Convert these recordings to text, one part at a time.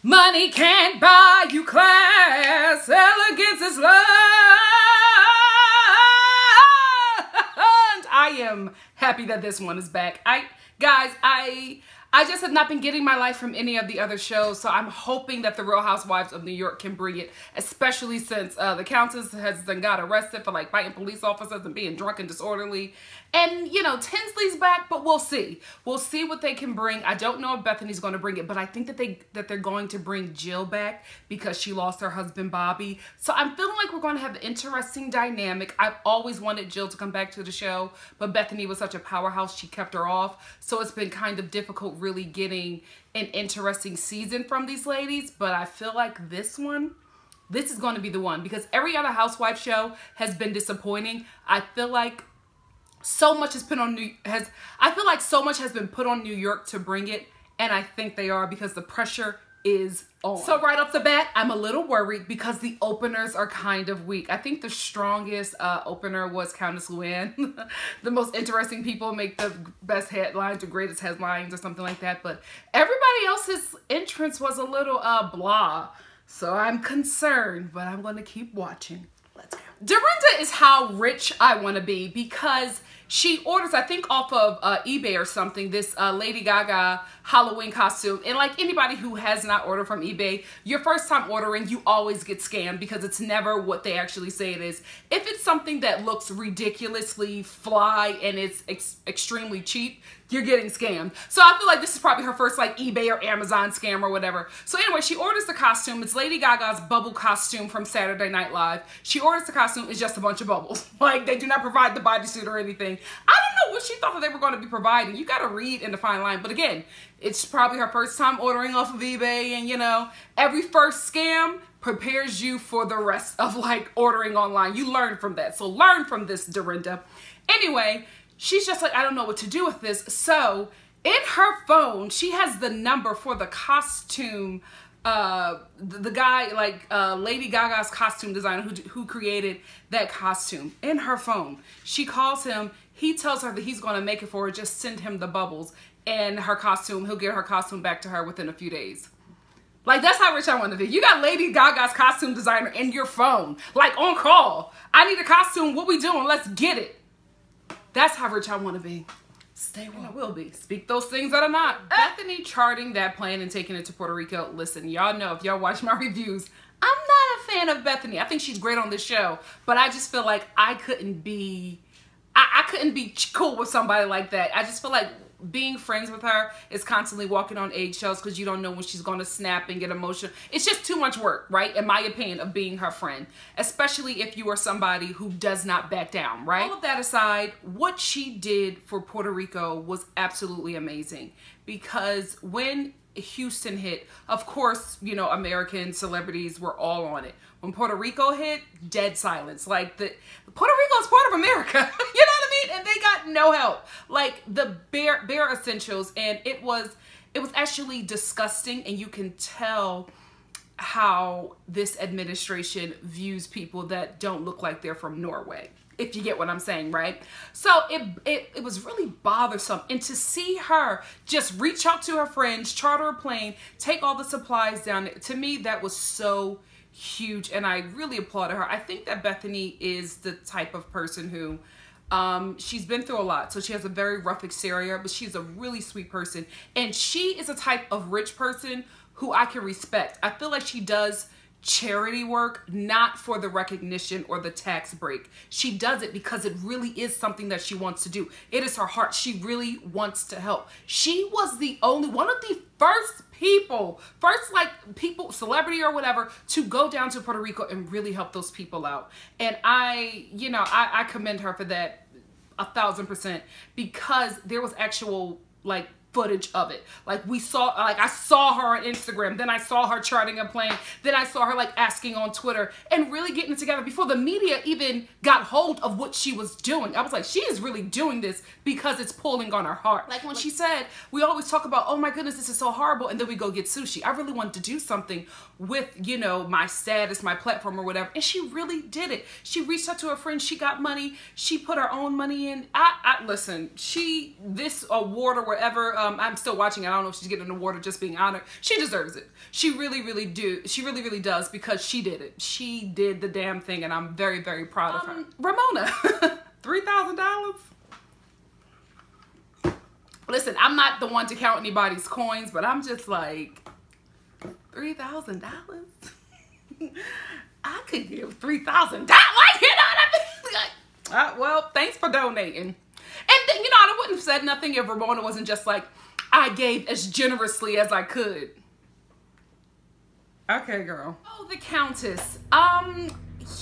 Money can't buy you class. Elegance is love. I am happy that this one is back. Guys, I just have not been getting my life from any of the other shows, so I'm hoping that the Real Housewives of New York can bring it, especially since the Countess has then got arrested for like fighting police officers and being drunk and disorderly. And, you know, Tinsley's back, but we'll see. We'll see what they can bring. I don't know if Bethenny's going to bring it, but I think that they're going to bring Jill back because she lost her husband, Bobby. So I'm feeling like we're going to have an interesting dynamic. I've always wanted Jill to come back to the show, but Bethenny was such a powerhouse, she kept her off. So it's been kind of difficult really getting an interesting season from these ladies. But I feel like this is going to be the one because every other housewife show has been disappointing. I feel like so much has been so much has been put on New York to bring it, and I think they are because the pressure is on. So right off the bat, I'm a little worried because the openers are kind of weak. I think the strongest opener was Countess LuAnn. The most interesting people make the best headlines or greatest headlines or something like that, but everybody else's entrance was a little blah. So I'm concerned, but I'm going to keep watching. Let's go. Dorinda is how rich I want to be because she orders, I think off of eBay or something, this Lady Gaga Halloween costume. And like anybody who has not ordered from eBay, your first time ordering, you always get scammed because it's never what they actually say it is. If it's something that looks ridiculously fly and it's extremely cheap, you're getting scammed. So I feel like this is probably her first like eBay or Amazon scam or whatever. So anyway, she orders the costume. It's Lady Gaga's bubble costume from Saturday Night Live. She orders the costume. It's just a bunch of bubbles. Like they do not provide the bodysuit or anything. I don't know what she thought that they were going to be providing. You got to read in the fine line. But again, it's probably her first time ordering off of eBay. And you know, every first scam prepares you for the rest of like ordering online. You learn from that. So learn from this, Dorinda. Anyway, she's just like, I don't know what to do with this. So in her phone, she has the number for the costume, the guy, like Lady Gaga's costume designer who created that costume. In her phone, she calls him. He tells her that he's going to make it for her. Just send him the bubbles and her costume. He'll get her costume back to her within a few days. Like, that's how rich I want to be. You got Lady Gaga's costume designer in your phone, like on call. I need a costume. What we doing? Let's get it. That's how rich I want to be. Stay where I will be. Speak those things that are not. Bethenny charting that plane and taking it to Puerto Rico. Listen, y'all know if y'all watch my reviews, I'm not a fan of Bethenny. I think she's great on this show, but I just feel like I couldn't be cool with somebody like that. I just feel like being friends with her is constantly walking on eggshells because you don't know when she's going to snap and get emotional. It's just too much work, right? In my opinion, of being her friend, especially if you are somebody who does not back down, right? All of that aside, what she did for Puerto Rico was absolutely amazing because when Houston hit, of course, you know, American celebrities were all on it. When Puerto Rico hit, dead silence. Like Puerto Rico is part of America. You know what I mean? And they got no help. Like the bare essentials, and it was actually disgusting, and you can tell how this administration views people that don't look like they're from Norway. If you get what I'm saying, right? So it was really bothersome. And to see her just reach out to her friends, charter a plane, take all the supplies down, to me, that was so huge. And I really applauded her. I think that Bethenny is the type of person who, she's been through a lot. So she has a very rough exterior, but she's a really sweet person. And she is a type of rich person who I can respect. I feel like she does charity work, not for the recognition or the tax break. She does it because it really is something that she wants to do. It is her heart. She really wants to help. She was the only one of the first like people, celebrity or whatever, to go down to Puerto Rico and really help those people out. And I commend her for that 1000%, because there was actual like footage of it. Like I saw her on Instagram, then I saw her charting a plane, then I saw her like asking on Twitter and really getting it together before the media even got hold of what she was doing. I was like, she is really doing this because it's pulling on her heart. Like when she said, we always talk about, oh my goodness, this is so horrible, and then we go get sushi. I really wanted to do something with, you know, my status, my platform or whatever, and she really did it. She reached out to her friends, she got money, she put her own money in. Listen, this award or whatever I'm still watching it. I don't know if she's getting an award or just being honored. She deserves it. She really, really does, because she did it. She did the damn thing, and I'm very, very proud of her. Ramona, $3,000. Listen, I'm not the one to count anybody's coins, but I'm just like, $3,000? I could give $3,000. You know what I mean? Well, thanks for donating. And then, you know, I wouldn't have said nothing if Ramona wasn't just like, I gave as generously as I could. Okay, girl. Oh, the Countess.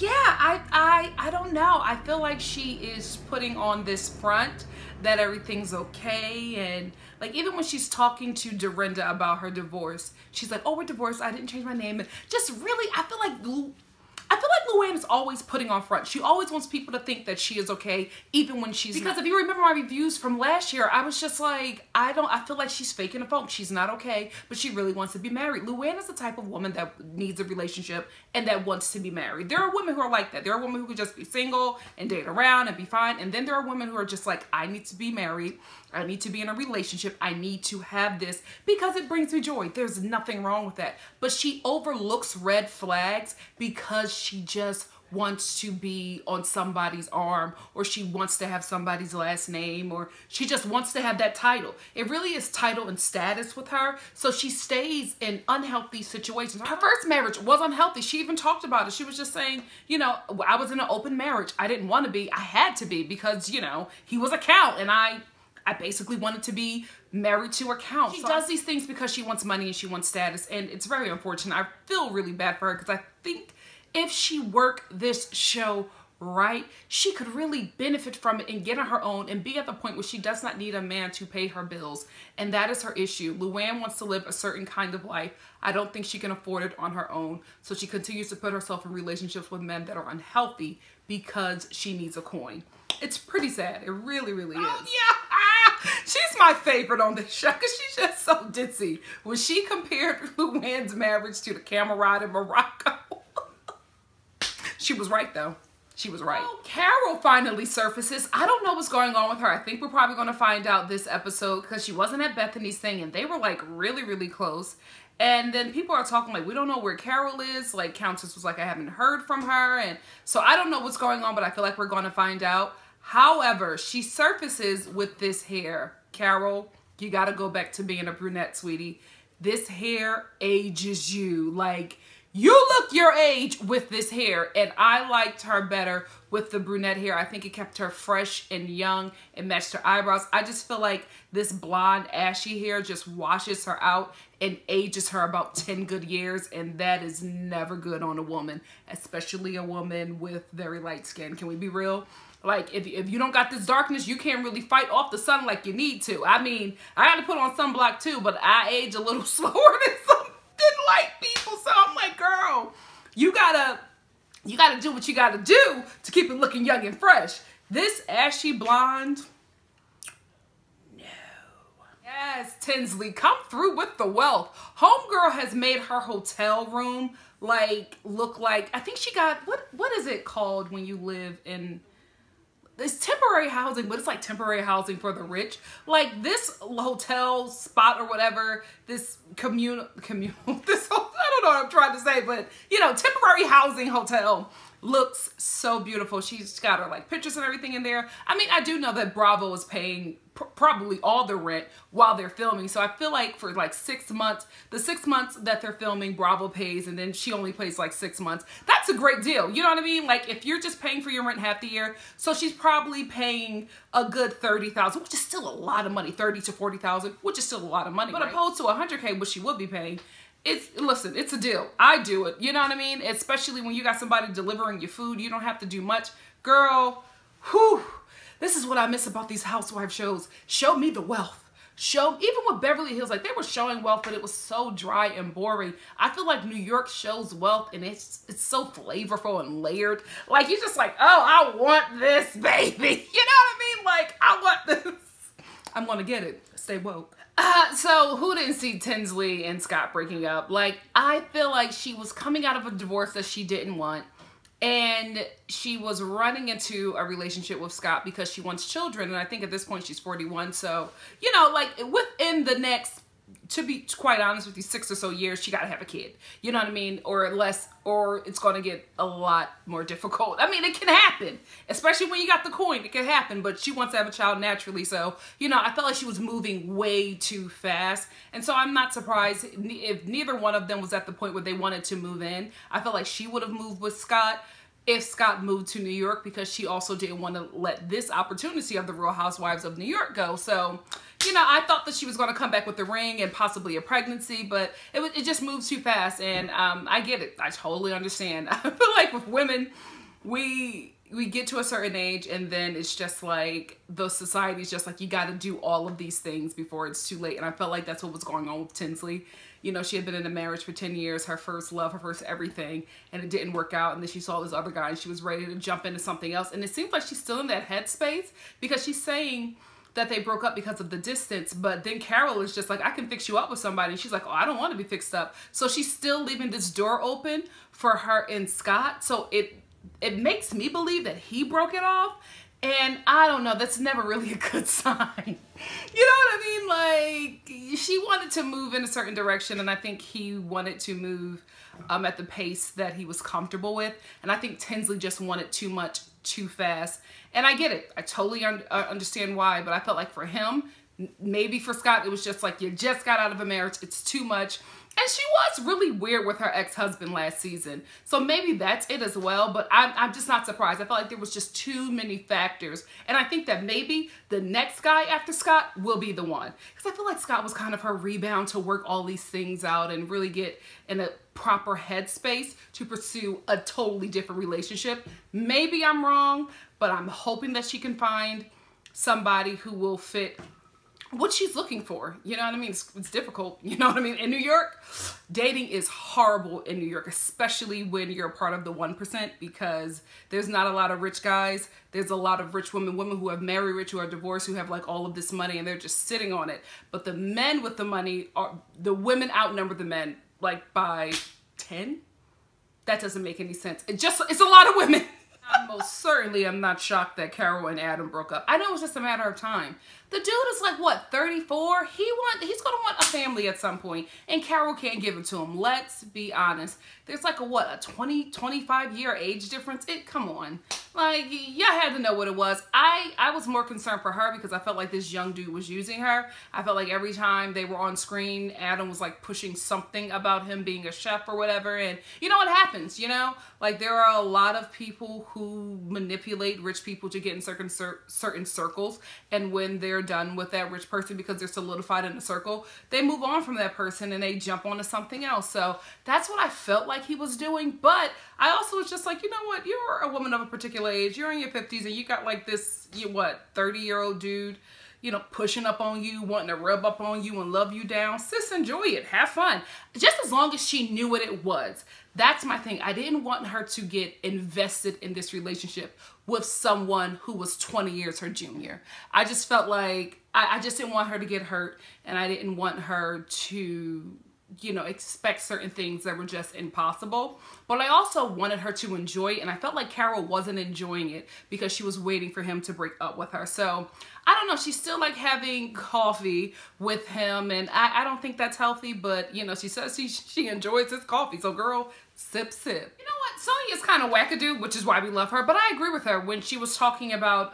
Yeah, I don't know. I feel like she is putting on this front that everything's okay, and like even when she's talking to Dorinda about her divorce, she's like, oh, we're divorced, I didn't change my name. And just really, I feel like LuAnn is always putting on front. She always wants people to think that she is okay, even when she's not. Because if you remember my reviews from last year, I was just like, I feel like she's faking a funk. She's not okay, but she really wants to be married. LuAnn is the type of woman that needs a relationship and that wants to be married. There are women who are like that. There are women who could just be single and date around and be fine. And then there are women who are just like, I need to be married. I need to be in a relationship. I need to have this because it brings me joy. There's nothing wrong with that. But she overlooks red flags because she just wants to be on somebody's arm, or she wants to have somebody's last name, or she just wants to have that title. It really is title and status with her. So she stays in unhealthy situations. Her first marriage was unhealthy. She even talked about it. She was just saying, you know, I was in an open marriage. I didn't want to be. I had to be because, you know, he was a count, and I basically wanted to be married to a count. She does these things because she wants money and she wants status, and it's very unfortunate. I feel really bad for her because I think if she worked this show right, she could really benefit from it and get on her own and be at the point where she does not need a man to pay her bills. And that is her issue. LuAnn wants to live a certain kind of life. I don't think she can afford it on her own. So she continues to put herself in relationships with men that are unhealthy because she needs a coin. It's pretty sad. It really, really is. Oh, yeah. She's my favorite on this show because she's just so ditzy. When she compared LuAnn's marriage to the Camerade in Morocco, she was right, though. She was right. Oh, Carole finally surfaces. I don't know what's going on with her. I think we're probably going to find out this episode because she wasn't at Bethenny's thing, and they were like really, really close. And then people are talking like, we don't know where Carole is. Like, Countess was like, I haven't heard from her. And so I don't know what's going on, but I feel like we're going to find out. However, she surfaces with this hair. Carole, you got to go back to being a brunette, sweetie. This hair ages you. Like, you look your age with this hair, and I liked her better with the brunette hair. I think it kept her fresh and young and matched her eyebrows. I just feel like this blonde, ashy hair just washes her out and ages her about 10 good years, and that is never good on a woman, especially a woman with very light skin. Can we be real? Like, if you don't got this darkness, you can't really fight off the sun like you need to. I mean, I had to put on sunblock too, but I age a little slower than some light people. So I'm like, girl, you gotta do what you gotta do to keep it looking young and fresh. This ashy blonde, no. Yes, Tinsley, come through with the wealth. Homegirl has made her hotel room like look like, I think she got, what is it called when you live in, it's temporary housing, but it's like temporary housing for the rich. Like this hotel spot or whatever, this communal, this, I don't know what I'm trying to say, but you know, temporary housing hotel looks so beautiful. She's got her like pictures and everything in there. I mean, I do know that Bravo is paying probably all the rent while they're filming. So I feel like for like 6 months, the 6 months that they're filming, Bravo pays, and then she only pays like 6 months. That's a great deal. You know what I mean? Like if you're just paying for your rent half the year, so she's probably paying a good $30,000, which is still a lot of money, $30,000 to $40,000, which is still a lot of money. But right? Opposed to $100K, which she would be paying. Listen, it's a deal. I do it. You know what I mean? Especially when you got somebody delivering your food. You don't have to do much. Girl, whew. This is what I miss about these housewife shows. Show me the wealth. Even with Beverly Hills, like they were showing wealth, but it was so dry and boring. I feel like New York shows wealth, and it's so flavorful and layered. Like you're just like, oh, I want this, baby. You know what I mean? Like I want this. I'm gonna get it. Stay woke. So who didn't see Tinsley and Scott breaking up? Like I feel like she was coming out of a divorce that she didn't want. And she was running into a relationship with Scott because she wants children. And I think at this point she's 41. So, you know, like within the next, to be quite honest with you, 6 or so years, she got to have a kid. You know what I mean? Or less, or it's going to get a lot more difficult. I mean, it can happen, especially when you got the coin. It can happen, but she wants to have a child naturally. So, you know, I felt like she was moving way too fast. And so I'm not surprised if neither one of them was at the point where they wanted to move in. I felt like she would have moved with Scott if Scott moved to New York, because she also didn't want to let this opportunity of the Real Housewives of New York go. So, you know, I thought that she was going to come back with the ring and possibly a pregnancy, but it just moved too fast. And I get it. I totally understand. I feel like with women, we get to a certain age and then it's just like the society's just like, you got to do all of these things before it's too late. And I felt like that's what was going on with Tinsley. You know, she had been in a marriage for 10 years, her first love, her first everything, and it didn't work out. And then she saw this other guy and she was ready to jump into something else. And it seems like she's still in that headspace because she's saying that they broke up because of the distance. But then Carole is just like, I can fix you up with somebody. And she's like, oh, I don't want to be fixed up. So she's still leaving this door open for her and Scott. So it makes me believe that he broke it off. And I don't know, that's never really a good sign. You know what I mean? Like, she wanted to move in a certain direction, and I think he wanted to move at the pace that he was comfortable with. And I think Tinsley just wanted too much, too fast. And I get it. I totally understand why, but I felt like for him, maybe for Scott, it was just like, you just got out of a marriage, it's too much. And she was really weird with her ex-husband last season. So maybe that's it as well. But I'm just not surprised. I felt like there was just too many factors. And I think that maybe the next guy after Scott will be the one. Because I feel like Scott was kind of her rebound to work all these things out and really get in a proper headspace to pursue a totally different relationship. Maybe I'm wrong, but I'm hoping that she can find somebody who will fit what she's looking for. You know what I mean? It's difficult. You know what I mean? In New York, dating is horrible in New York, especially when you're a part of the 1%, because there's not a lot of rich guys. There's a lot of rich women who have married rich, who are divorced, who have like all of this money and they're just sitting on it. But the men with the money, the women outnumber the men like by 10. That doesn't make any sense. It's a lot of women. I most certainly am not shocked that Carole and Adam broke up. I know it was just a matter of time. The dude is like, what, 34? He's going to want a family at some point, and Carole can't give it to him. Let's be honest. There's like a 20, 25 year age difference. Come on. Like, y'all had to know what it was. I was more concerned for her because I felt like this young dude was using her. I felt like every time they were on screen, Adam was like pushing something about him being a chef or whatever. And you know what happens, you know? Like, there are a lot of people who manipulate rich people to get in certain circles. And when they're done with that rich person because they're solidified in a circle, they move on from that person and they jump onto something else. So that's what I felt like he was doing. But I also was just like, you know what? You're a woman of a particular age. You're in your 50s and you got like this, 30-year-old dude, pushing up on you, wanting to rub up on you and love you down. Sis, enjoy it. Have fun. Just as long as she knew what it was. That's my thing. I didn't want her to get invested in this relationship with someone who was 20 years her junior. I just felt like I just didn't want her to get hurt, and I didn't want her to expect certain things that were just impossible. But I also wanted her to enjoy it, and I felt like Carole wasn't enjoying it because she was waiting for him to break up with her. So I don't know, she's still like having coffee with him, and I don't think that's healthy, but she says she enjoys his coffee. So girl, sip, sip. You know what? Sonja's kind of wackadoo, which is why we love her, but I agree with her when she was talking about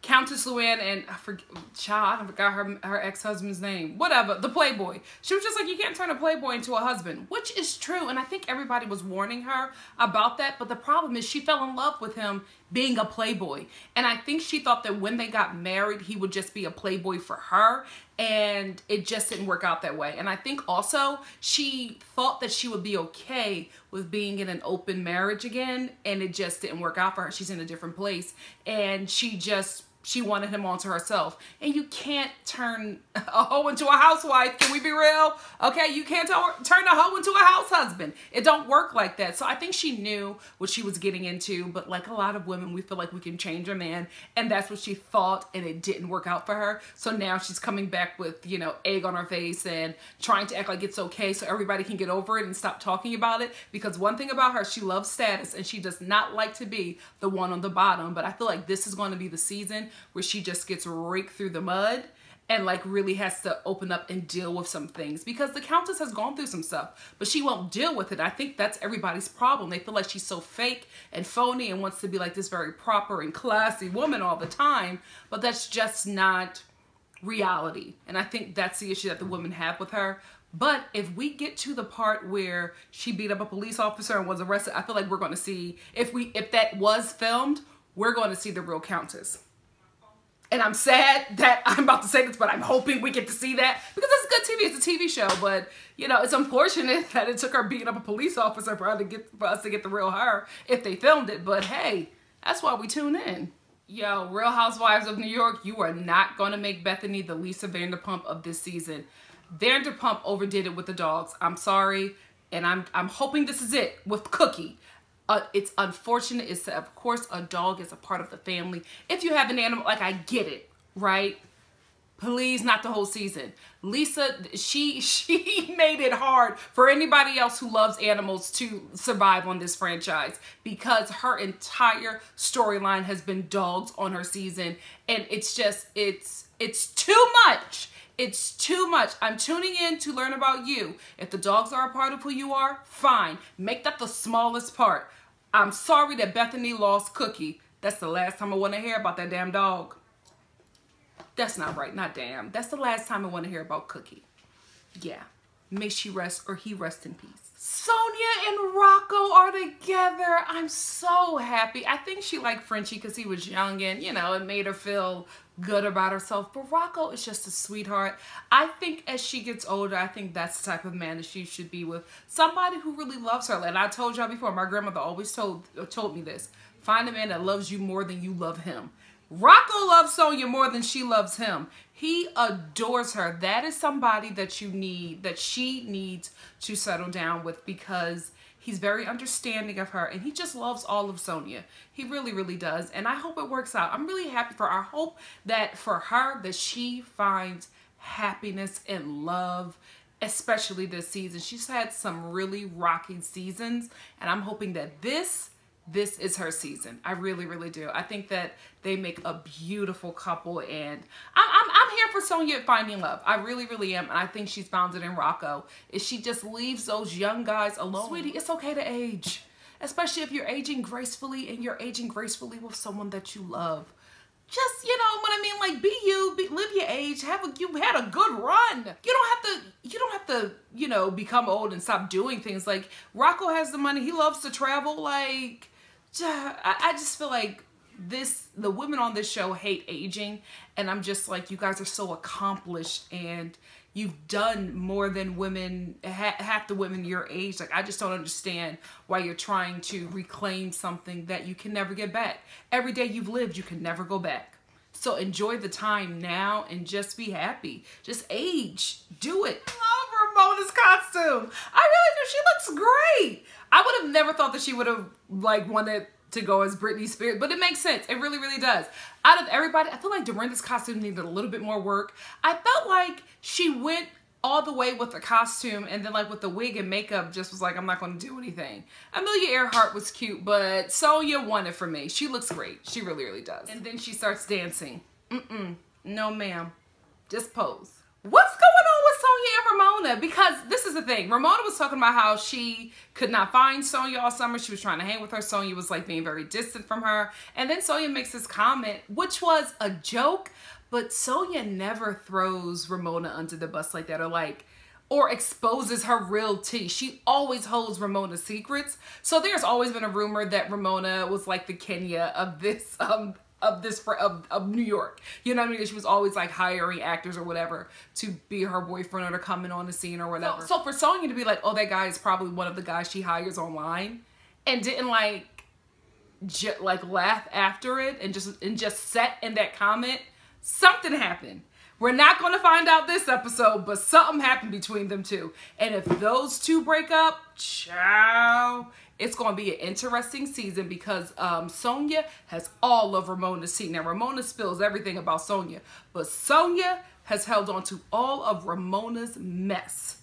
Countess LuAnn and I forgot her ex-husband's name. Whatever, the Playboy. She was just like, you can't turn a Playboy into a husband, which is true. And I think everybody was warning her about that. But the problem is she fell in love with him being a Playboy. And I think she thought that when they got married, he would just be a Playboy for her. And it just didn't work out that way. And I think also she thought that she would be okay with being in an open marriage again. And it just didn't work out for her. She's in a different place. And she just she wanted him onto herself. And you can't turn a hoe into a housewife. Can we be real? Okay, you can't turn a hoe into a house husband. It don't work like that. So I think she knew what she was getting into. But like a lot of women, we feel like we can change a man. And that's what she thought, and it didn't work out for her. So now she's coming back with, you know, egg on her face and trying to act like it's okay so everybody can get over it and stop talking about it. Because one thing about her, she loves status and she does not like to be the one on the bottom. But I feel like this is going to be the season where she just gets raked through the mud and like really has to open up and deal with some things, because the Countess has gone through some stuff, but she won't deal with it. I think that's everybody's problem. They feel like she's so fake and phony and wants to be like this very proper and classy woman all the time, but that's just not reality. And I think that's the issue that the women have with her. But if we get to the part where she beat up a police officer and was arrested, I feel like we're going to see, if that was filmed, we're going to see the real Countess. And I'm sad that I'm about to say this, but I'm hoping we get to see that, because it's good TV. It's a TV show, but you know, it's unfortunate that it took her beating up a police officer for us to get the real her if they filmed it. But hey, that's why we tune in. Yo, Real Housewives of New York, you are not going to make Bethenny the Lisa Vanderpump of this season. Vanderpump overdid it with the dogs. I'm sorry, and I'm hoping this is it with Cookie. It's unfortunate. It's, of course, a dog is a part of the family. If you have an animal, like, I get it, right? Please, not the whole season. Lisa, she made it hard for anybody else who loves animals to survive on this franchise, because her entire storyline has been dogs on her season, and it's just, it's too much. It's too much. I'm tuning in to learn about you. If the dogs are a part of who you are, fine. Make that the smallest part. I'm sorry that Bethenny lost Cookie. That's the last time I want to hear about that damn dog. That's not right. Not damn. That's the last time I want to hear about Cookie. Yeah. May she rest, or he rest in peace. Sonja and Rocco are together. I'm so happy. I think she liked Frenchie because he was young and, you know, it made her feel good about herself. But Rocco is just a sweetheart. I think as she gets older, I think that's the type of man that she should be with. Somebody who really loves her. And I told y'all before, my grandmother always told me this. Find a man that loves you more than you love him. Rocco loves Sonja more than she loves him. He adores her. That is somebody that you need, that she needs to settle down with, because he's very understanding of her and he just loves all of Sonja. He really, really does. And I hope it works out. I'm really happy for her. I hope that for her, that she finds happiness and love, especially this season. She's had some really rocky seasons, and I'm hoping that this is her season. I really, really do. I think that they make a beautiful couple, and I'm here for Sonja finding love. I really, really am, and I think she's found it in Rocco. If she just leaves those young guys alone. Sweetie, it's okay to age, especially if you're aging gracefully, and you're aging gracefully with someone that you love. Just, you know what I mean, like, be you, live your age, you've had a good run. You don't have to, you know, become old and stop doing things. Like, Rocco has the money, he loves to travel. Like, I just feel like the women on this show hate aging, and I'm just like, you guys are so accomplished and you've done more than women, half the women your age. Like, I just don't understand why you're trying to reclaim something that you can never get back. Every day you've lived, you can never go back. So enjoy the time now and just be happy. Just age. Do it. I love Ramona's costume. I really do. She looks great. I would have never thought that she would have like wanted to go as Britney Spears, but it makes sense. It really, really does. Out of everybody, I feel like Dorinda's costume needed a little bit more work. I felt like she went all the way with the costume, and then like with the wig and makeup just was like, I'm not going to do anything. Amelia Earhart was cute, but Sonja won it for me. She looks great. She really, really does. And then she starts dancing. No, ma'am. Just pose. What's going on with Sonja and Ramona? Because this is the thing. Ramona was talking about how she could not find Sonja all summer. She was trying to hang with her. Sonja was like being very distant from her. And then Sonja makes this comment, which was a joke, but Sonja never throws Ramona under the bus like that, or exposes her real tea. She always holds Ramona's secrets. So there's always been a rumor that Ramona was like the Kenya of this of New York. You know what I mean? She was always like hiring actors or whatever to be her boyfriend or to come in on the scene or whatever. So for Sonja to be like, oh, that guy is probably one of the guys she hires online, and didn't like like laugh after it and just set in that comment, something happened. We're not going to find out this episode, but something happened between them two. And if those two break up, ciao, it's going to be an interesting season because Sonja has all of Ramona's tea. Now, Ramona spills everything about Sonja, but Sonja has held on to all of Ramona's mess.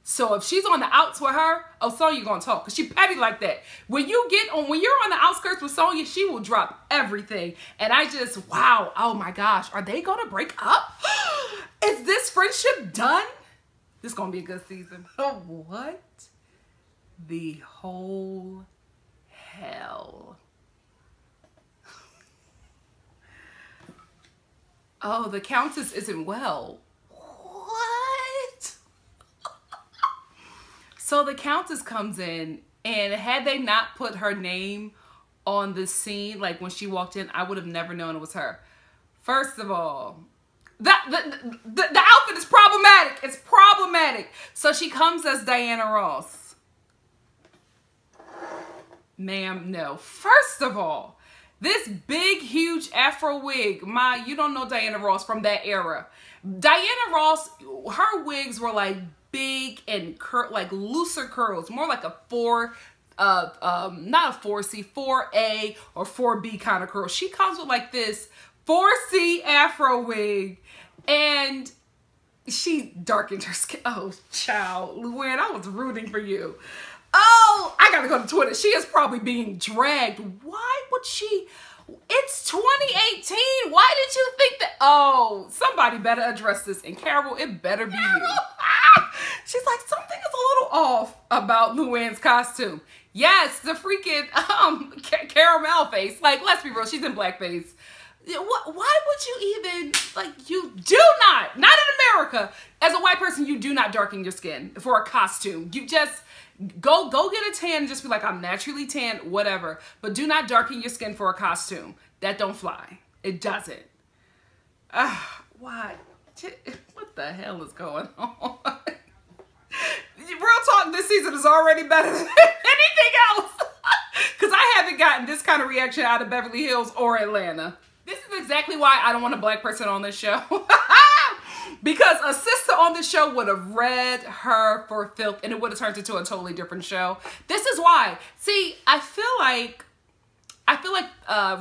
So if she's on the outs with her, oh, Sonja gonna talk because she petty like that. When you're on the outskirts with Sonja, she will drop everything. And I just, wow, oh my gosh, are they gonna break up? Is this friendship done? This is gonna be a good season. Oh, what the whole hell? Oh, the Countess isn't well. What? So the Countess comes in, and had they not put her name on the scene, like when she walked in, I would have never known it was her. First of all, the outfit is problematic. It's problematic. So she comes as Diana Ross. Ma'am, no. First of all, this big, huge Afro wig, you don't know Diana Ross from that era. Diana Ross, her wigs were like big and like looser curls, more like a not a 4C, 4A or 4B kind of curl. She comes with like this 4C Afro wig, and she darkened her skin. Oh, child, LuAnn, I was rooting for you. Oh, I gotta go to Twitter. She is probably being dragged. Why would she? It's 2018. Why did you think that? Oh, somebody better address this. And Carole, it better be you. She's like, something is a little off about LuAnn's costume. Yes, the freaking caramel face. Like, let's be real, she's in blackface. Why would you even, like, you do not in America, as a white person, you do not darken your skin for a costume. You just go get a tan and just be like, I'm naturally tan, whatever. But do not darken your skin for a costume. That don't fly. It doesn't. Why? What the hell is going on? Real talk, this season is already better than anything else. Because I haven't gotten this kind of reaction out of Beverly Hills or Atlanta. This is exactly why I don't want a black person on this show. Because a sister on this show would have read her for filth and it would have turned into a totally different show. This is why. See, I feel like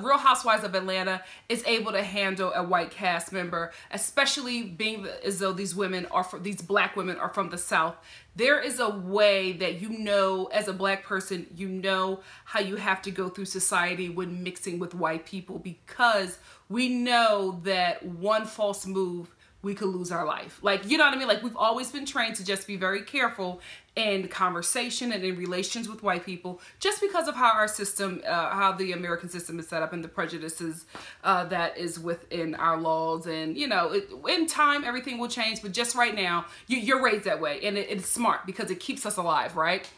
Real Housewives of Atlanta is able to handle a white cast member, especially being as though these black women are from the South. There is a way that, you know, as a black person, you know how you have to go through society when mixing with white people, because we know that one false move, we could lose our life. Like, you know what I mean? Like, we've always been trained to just be very careful in conversation and in relations with white people, just because of how our system, how the American system is set up and the prejudices that is within our laws. And, you know, in time, everything will change. But just right now, you're raised that way. And it's smart because it keeps us alive, right?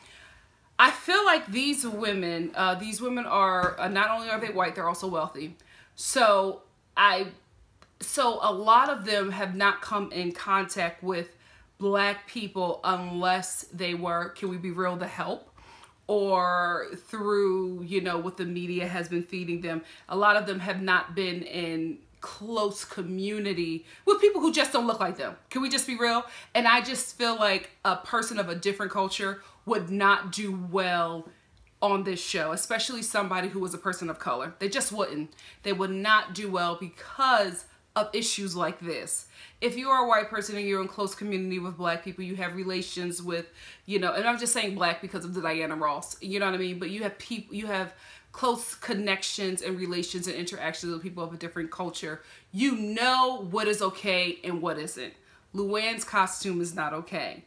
I feel like these women are, not only are they white, they're also wealthy. So a lot of them have not come in contact with black people unless they were, can we be real, the help, or through, you know, what the media has been feeding them. A lot of them have not been in close community with people who just don't look like them. Can we just be real? And I just feel like a person of a different culture would not do well on this show, especially somebody who was a person of color. They just wouldn't. They would not do well because of issues like this. If you are a white person and you're in close community with black people, you have relations with, you know, and I'm just saying black because of the Diana Ross, you know what I mean? But you have people, you have close connections and relations and interactions with people of a different culture. You know what is okay and what isn't. LuAnn's costume is not okay.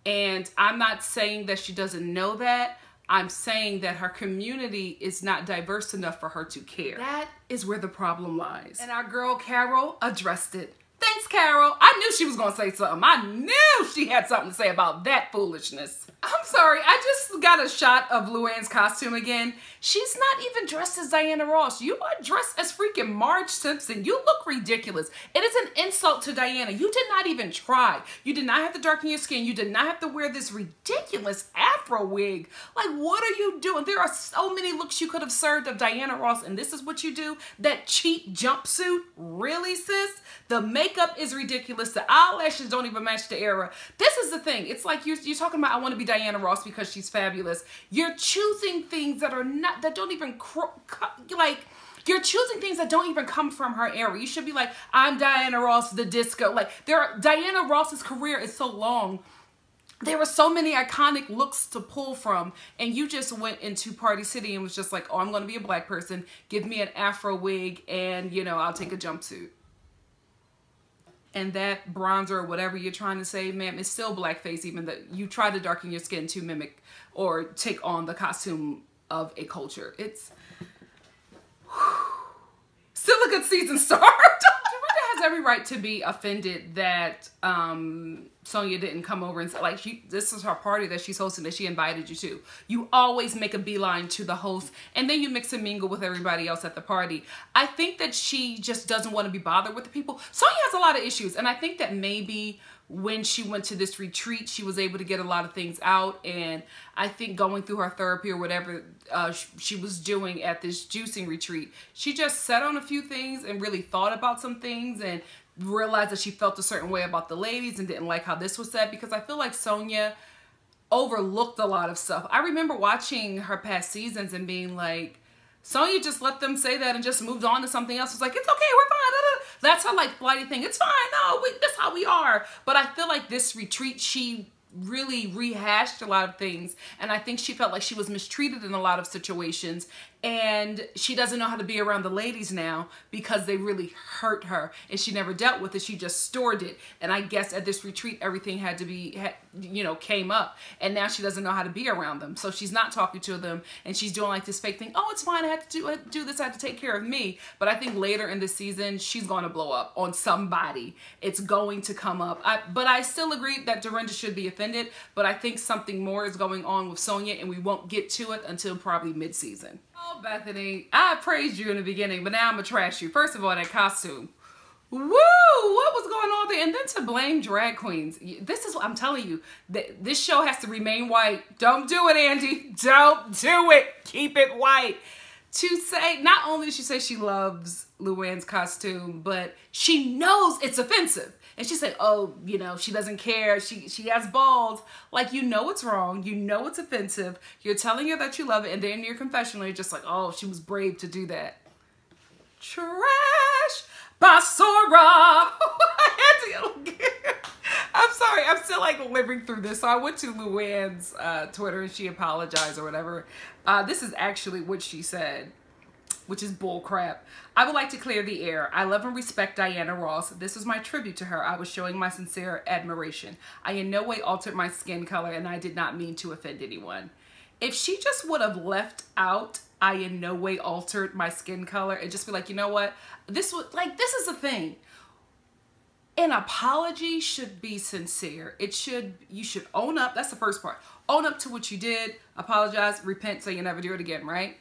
And I'm not saying that she doesn't know that. I'm saying that her community is not diverse enough for her to care. That is where the problem lies. And our girl Carole addressed it. Thanks, Carole. I knew she was going to say something. I knew she had something to say about that foolishness. I'm sorry, I just got a shot of LuAnn's costume again. She's not even dressed as Diana Ross. You are dressed as freaking Marge Simpson. You look ridiculous. It is an insult to Diana. You did not even try. You did not have to darken your skin. You did not have to wear this ridiculous afro wig. Like, what are you doing? There are so many looks you could have served of Diana Ross, and this is what you do? That cheap jumpsuit? Really, sis? The makeup is ridiculous. The eyelashes don't even match the era. This is the thing. It's like you're talking about, I want to be Diana Ross because she's fabulous. You're choosing things that are not, that don't even, like, you're choosing things that don't even come from her era. You should be like, I'm Diana Ross, the disco. Like, Diana Ross's career is so long. There were so many iconic looks to pull from, and you just went into Party City and was just like, oh, I'm going to be a black person. Give me an afro wig and, you know, I'll take a jumpsuit. And that bronzer or whatever you're trying to say, ma'am, is still blackface, even though you try to darken your skin to mimic or take on the costume of a culture. It's still a good season start. Dorinda has every right to be offended that Sonja didn't come over and say, like, this is her party that she's hosting that she invited you to. You always make a beeline to the host, and then you mix and mingle with everybody else at the party. I think that she just doesn't want to be bothered with the people. Sonja has a lot of issues, and I think that maybe when she went to this retreat, she was able to get a lot of things out, and I think going through her therapy or whatever she was doing at this juicing retreat, she just sat on a few things and really thought about some things and realized that she felt a certain way about the ladies and didn't like how this was said, because I feel like Sonja overlooked a lot of stuff. I remember watching her past seasons and being like, Sonja just let them say that and just moved on to something else. It's like, it's okay, we're fine. That's her like flighty thing. It's fine, no, that's how we are. But I feel like this retreat, she really rehashed a lot of things, and I think she felt like she was mistreated in a lot of situations, and she doesn't know how to be around the ladies now because they really hurt her, and she never dealt with it. She just stored it, and I guess at this retreat everything had to be, you know, came up, and now she doesn't know how to be around them, so she's not talking to them, and she's doing like this fake thing. Oh, it's fine, I had to do this, I had to take care of me. But I think later in the season she's going to blow up on somebody. It's going to come up. But I still agree that Dorinda should be offended, but I think something more is going on with Sonja, and we won't get to it until probably mid-season. Oh, Bethenny, I praised you in the beginning, but now I'm gonna trash you. First of all, that costume. Woo! What was going on there? And then to blame drag queens. This is what I'm telling you. This show has to remain white. Don't do it, Andy. Don't do it. Keep it white. To say, not only does she say she loves LuAnn's costume, but she knows it's offensive. And she said, oh, you know, she doesn't care. She has balls. Like, you know it's wrong. You know it's offensive. You're telling her that you love it. And then in your confessional, you're just like, oh, she was brave to do that. Trash. Basura. I'm sorry. I'm still like living through this. So I went to LuAnn's Twitter and she apologized or whatever. This is actually what she said, which is bull crap. I would like to clear the air. I love and respect Diana Ross. This is my tribute to her. I was showing my sincere admiration. I in no way altered my skin color, and I did not mean to offend anyone. If she just would have left out, I in no way altered my skin color, and just be like, you know what? This is the thing. An apology should be sincere. You should own up. That's the first part. Own up to what you did, apologize, repent, so you never do it again, right?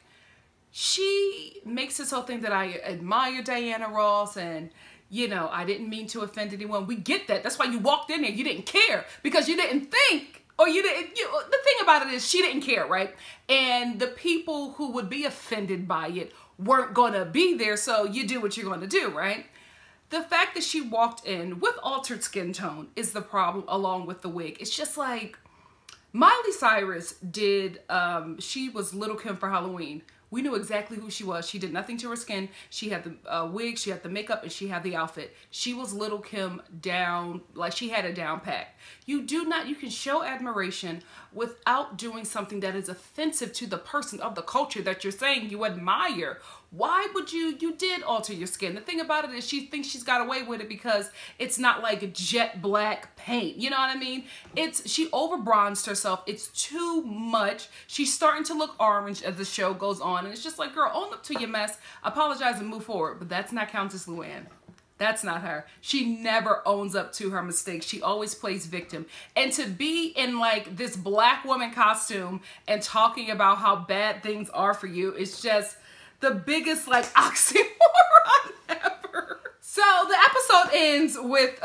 She makes this whole thing that I admire Diana Ross and, you know, I didn't mean to offend anyone. We get that. That's why you walked in there. You didn't care because you didn't think, or you didn't, the thing about it is she didn't care, right? And the people who would be offended by it weren't going to be there, so you do what you're going to do, right? The fact that she walked in with altered skin tone is the problem, along with the wig. It's just like Miley Cyrus did, she was Little Kim for Halloween. We knew exactly who she was. She did nothing to her skin. She had the wig, she had the makeup, and she had the outfit. She was Little Kim down, like she had it down pat. You can show admiration without doing something that is offensive to the person of the culture that you're saying you admire. Why would you did alter your skin? The thing about it is she thinks she's got away with it because it's not like jet black paint. You know what I mean? She over bronzed herself. It's too much. She's starting to look orange as the show goes on. And it's just like, girl, own up to your mess, apologize and move forward. But that's not Countess LuAnn. That's not her. She never owns up to her mistakes. She always plays victim. And to be in like this black woman costume and talking about how bad things are for you is just the biggest like oxymoron ever. So the episode ends with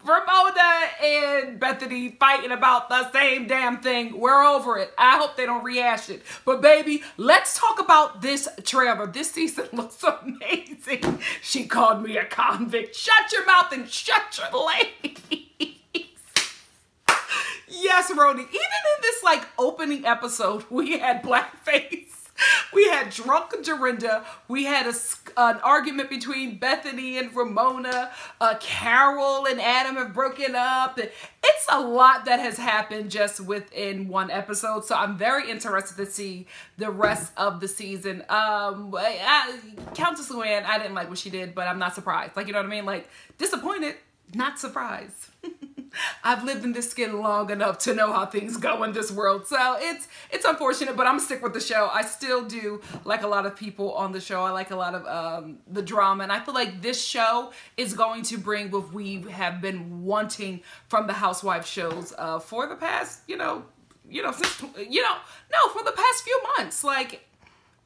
Ramona and Bethenny fighting about the same damn thing. We're over it. I hope they don't rehash it. But baby, let's talk about this trailer. This season looks amazing. She called me a convict. Shut your mouth and shut your legs. Yes, RHONY. Even in this like opening episode, we had blackface. We had drunk Dorinda. We had an argument between Bethenny and Ramona. Carole and Adam have broken up. It's a lot that has happened just within one episode. So I'm very interested to see the rest of the season. Countess LuAnn, I didn't like what she did, but I'm not surprised. Like, you know what I mean? Like, disappointed, not surprised. I've lived in this skin long enough to know how things go in this world. So it's unfortunate, but I'm gonna stick with the show. I still do like a lot of people on the show. I like a lot of the drama, and I feel like this show is going to bring what we have been wanting from the Housewives shows for the past, for the past few months. Like,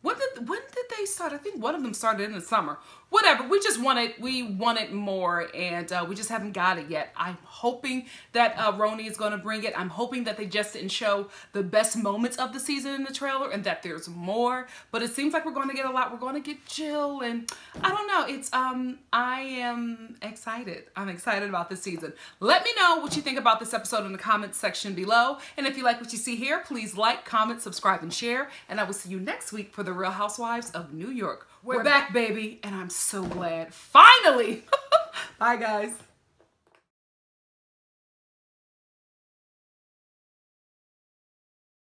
when did they start? I think one of them started in the summer. Whatever, we wanted more, and we just haven't got it yet. I'm hoping that RHONY is going to bring it. I'm hoping that they just didn't show the best moments of the season in the trailer and that there's more, but it seems like we're going to get a lot. We're going to get Jill, and I don't know. It's I am excited. I'm excited about this season. Let me know what you think about this episode in the comments section below, and if you like what you see here, please like, comment, subscribe, and share, and I will see you next week for the Real Housewives of New York. We're back, baby, and I'm so glad. Finally! Bye, guys.